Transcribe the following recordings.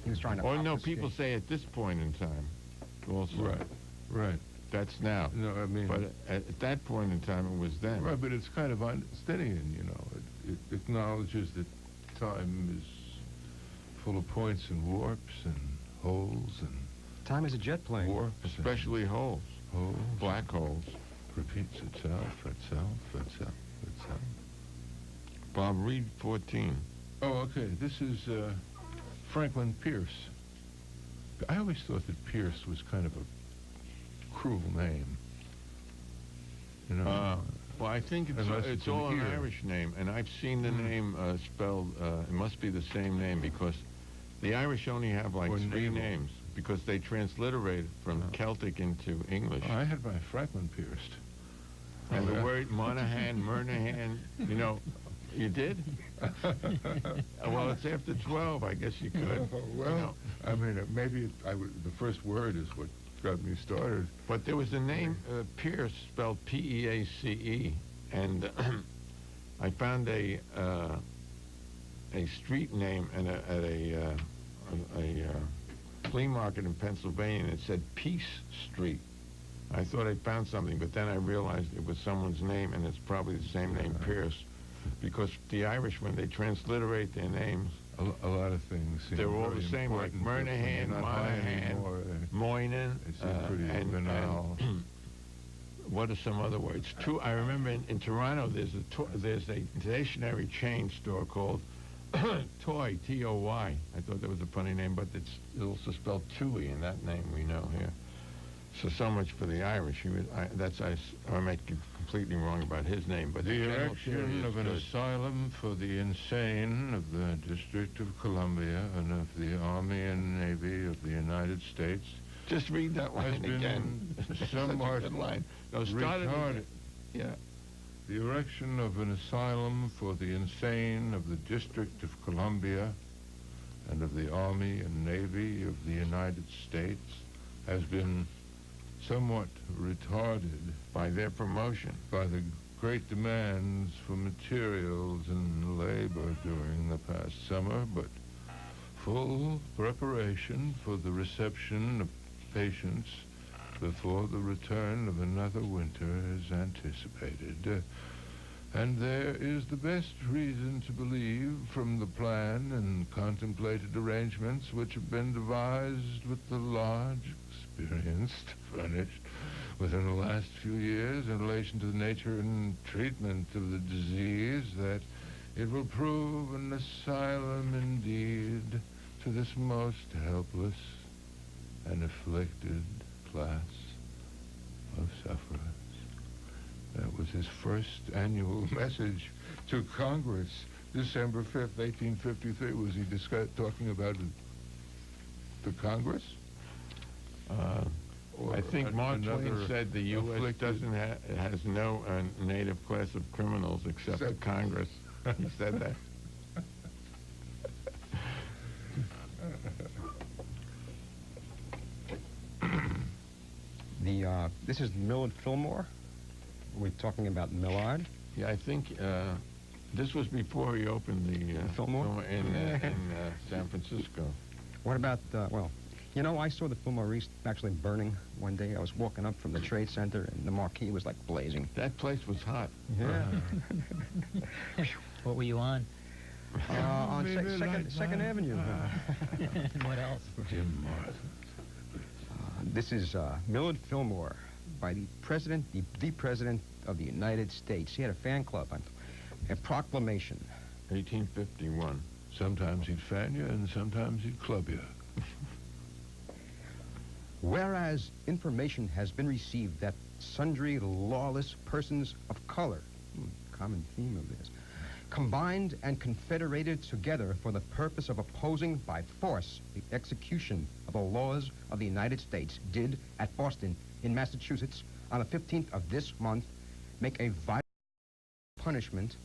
He was trying to. Or no, people say at this point in time. Also. Right. That's now. No, I mean. But at that point in time, it was then. Right, but it's kind of Einsteinian, you know. It acknowledges that time is full of points and warps and holes and. Time is a jet plane. Warps. Especially holes. Holes. Black holes. Repeats itself. Bob, read 14. Oh, okay. This is Franklin Pierce. I always thought that Pierce was kind of a cruel name. You know? Well, I think it's all an Irish name, and I've seen the name spelled. It must be the same name because the Irish only have like three names because they transliterate from Celtic into English. Oh, I had my Franklin pierced. And the word Monahan, Murnahan, you know, you did? Well, it's after 12. I guess you could. Well, you know. I mean, maybe the first word is what got me started. But there was a name, Pierce, spelled P-E-A-C-E, and I found a street name at a flea market in Pennsylvania, and it said Peace Street. I thought I found something, but then I realized it was someone's name, and it's probably the same name, Pierce, because the Irish, when they transliterate their names, a lot of things seem they're all the same, like Murnahan, Monahan, Moynihan, and what are some other words? I remember in Toronto, there's a stationery chain store called Toy, T-O-Y. I thought that was a funny name, but it's also spelled Tuli, and that name we know here. So much for the Irish. I might be completely wrong about his name, but the erection of an asylum for the insane of the District of Columbia and of the Army and Navy of the United States. Just read that line again. Somewhat line. No, retarded. Yeah. The erection of an asylum for the insane of the District of Columbia and of the Army and Navy of the United States has been somewhat retarded by their promotion, by the great demands for materials and labor during the past summer, but full preparation for the reception of patients before the return of another winter is anticipated. And there is the best reason to believe from the plan and contemplated arrangements which have been devised with the large experience furnished within the last few years in relation to the nature and treatment of the disease that it will prove an asylum indeed to this most helpless and afflicted class of sufferers. That was his first annual message to Congress, December 5th, 1853. Was he talking about the Congress? I think Mark Twain said the U.S. has no native class of criminals except the Congress. He said that. This is Millard Fillmore. We're talking about Millard. Yeah, I think this was before he opened the Fillmore in San Francisco. What about, well, you know, I saw the Fillmore East actually burning one day. I was walking up from the Trade Center, and the marquee was like blazing. That place was hot. Yeah. What were you on? On Second Avenue. What else? Jim Morrison. This is Millard Fillmore, by the President, the President of the United States. He had a fan club, a proclamation. 1851. Sometimes he'd fan you, and sometimes he'd club you. Whereas information has been received that sundry lawless persons of color, common theme of this, combined and confederated together for the purpose of opposing by force the execution of the laws of the United States, did at Boston in Massachusetts on the 15th of this month make a violent punishment,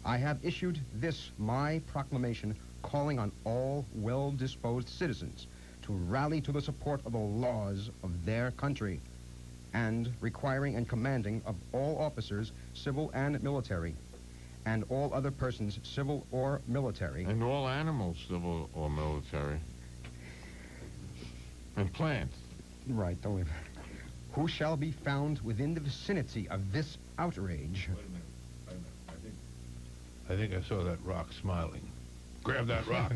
I have issued this my proclamation calling on all well-disposed citizens to rally to the support of the laws of their country, and requiring and commanding of all officers, civil and military, and all other persons, civil or military. And all animals, civil or military. And plants. Right, don't leave. Who shall be found within the vicinity of this outrage? Wait a minute. I think I saw that rock smiling. Grab that rock.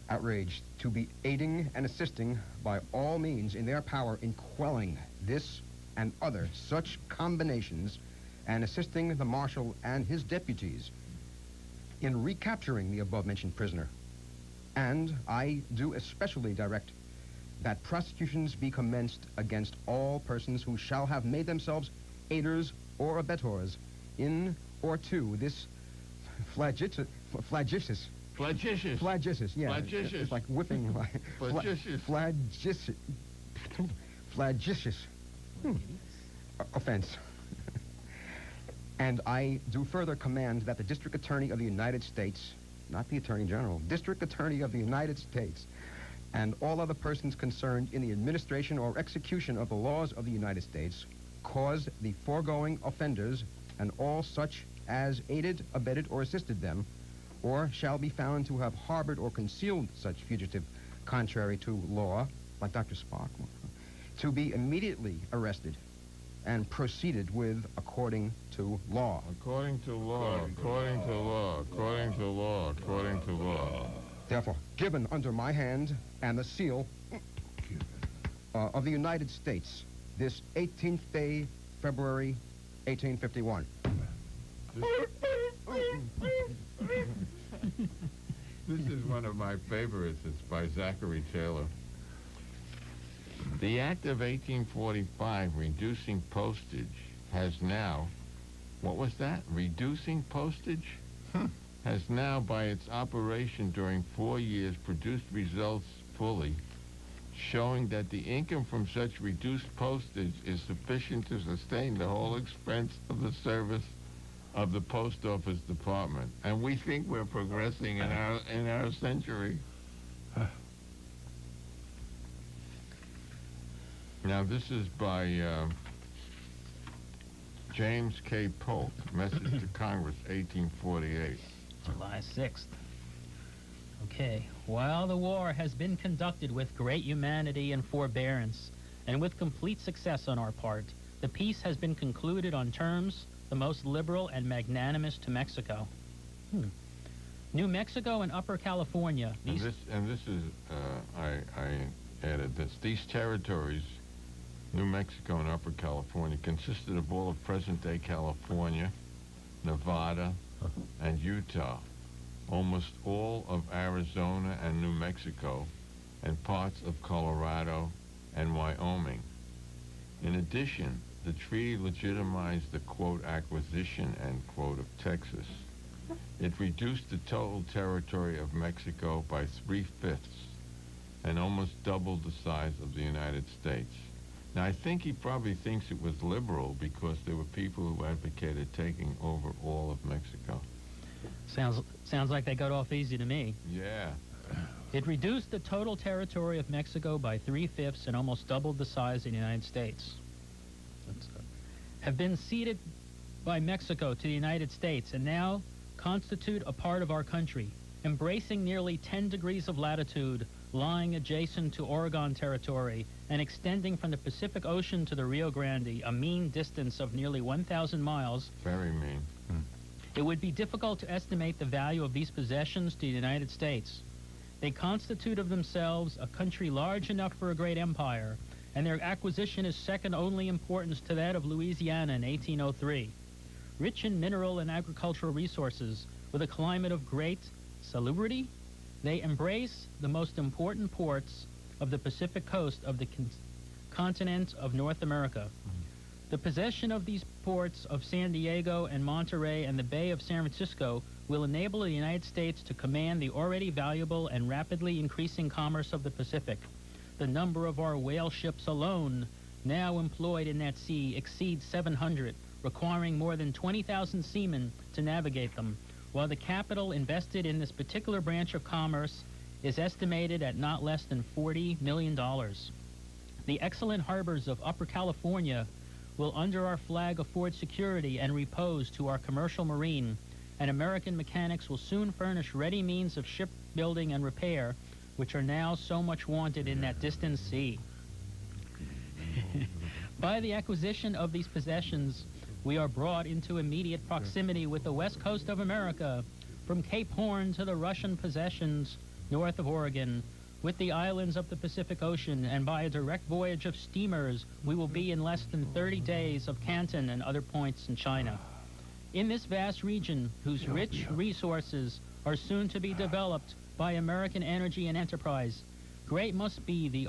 Outrage. To be aiding and assisting by all means in their power in quelling this and other such combinations and assisting the marshal and his deputies in recapturing the above-mentioned prisoner. And I do especially direct that prosecutions be commenced against all persons who shall have made themselves aiders or abettors in or to this flagitious, yeah. Flagitious. It's like whipping. Flagitious. Flagitious. Offense. And I do further command that the District Attorney of the United States, not the Attorney General, District Attorney of the United States, and all other persons concerned in the administration or execution of the laws of the United States cause the foregoing offenders and all such as aided, abetted, or assisted them, or shall be found to have harbored or concealed such fugitive contrary to law, like Dr. Spock, to be immediately arrested and proceeded with according to law. According to law. Therefore, given under my hand and the seal of the United States this 18th day, February, 1851. This is one of my favorites. It's by Zachary Taylor. The Act of 1845 reducing postage has now, what was that? Reducing postage? Has now, by its operation during 4 years, produced results fully, showing that the income from such reduced postage is sufficient to sustain the whole expense of the service of the Post Office Department. And we think we're progressing in our century. Now, this is by James K. Polk, Message to Congress, 1848. July 6th. Okay. While the war has been conducted with great humanity and forbearance, and with complete success on our part, the peace has been concluded on terms the most liberal and magnanimous to Mexico. New Mexico and Upper California. And this is, I added this. These territories, New Mexico and Upper California, consisted of all of present-day California, Nevada, and Utah, almost all of Arizona and New Mexico, and parts of Colorado and Wyoming. In addition, the treaty legitimized the, quote, acquisition, end quote, of Texas. It reduced the total territory of Mexico by 3/5 and almost doubled the size of the United States. Now, I think he probably thinks it was liberal because there were people who advocated taking over all of Mexico. Sounds like they got off easy to me. Yeah. It reduced the total territory of Mexico by 3/5 and almost doubled the size of the United States. Have been ceded by Mexico to the United States and now constitute a part of our country, embracing nearly 10 degrees of latitude, lying adjacent to Oregon Territory, and extending from the Pacific Ocean to the Rio Grande, a mean distance of nearly 1,000 miles. Very mean. It would be difficult to estimate the value of these possessions to the United States. They constitute of themselves a country large enough for a great empire, and their acquisition is second only importance to that of Louisiana in 1803. Rich in mineral and agricultural resources, with a climate of great salubrity, they embrace the most important ports of the Pacific coast of the continent of North America. The possession of these ports of San Diego and Monterey and the Bay of San Francisco will enable the United States to command the already valuable and rapidly increasing commerce of the Pacific. The number of our whale ships alone now employed in that sea exceeds 700, requiring more than 20,000 seamen to navigate them, while the capital invested in this particular branch of commerce is estimated at not less than $40 million. The excellent harbors of Upper California will under our flag afford security and repose to our commercial marine, and American mechanics will soon furnish ready means of shipbuilding and repair, which are now so much wanted in that distant sea. By the acquisition of these possessions, we are brought into immediate proximity with the west coast of America, from Cape Horn to the Russian possessions north of Oregon, with the islands of the Pacific Ocean, and by a direct voyage of steamers, we will be in less than 30 days of Canton and other points in China. In this vast region, whose rich resources are soon to be developed by American energy and enterprise, great must be the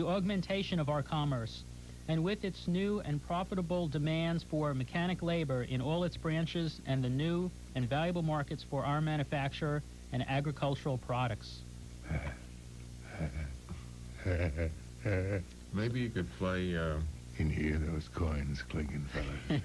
augmentation of our commerce, and with its new and profitable demands for mechanic labor in all its branches and the new and valuable markets for our manufacture and agricultural products. Maybe you could play... Can hear those coins clinking, fellas.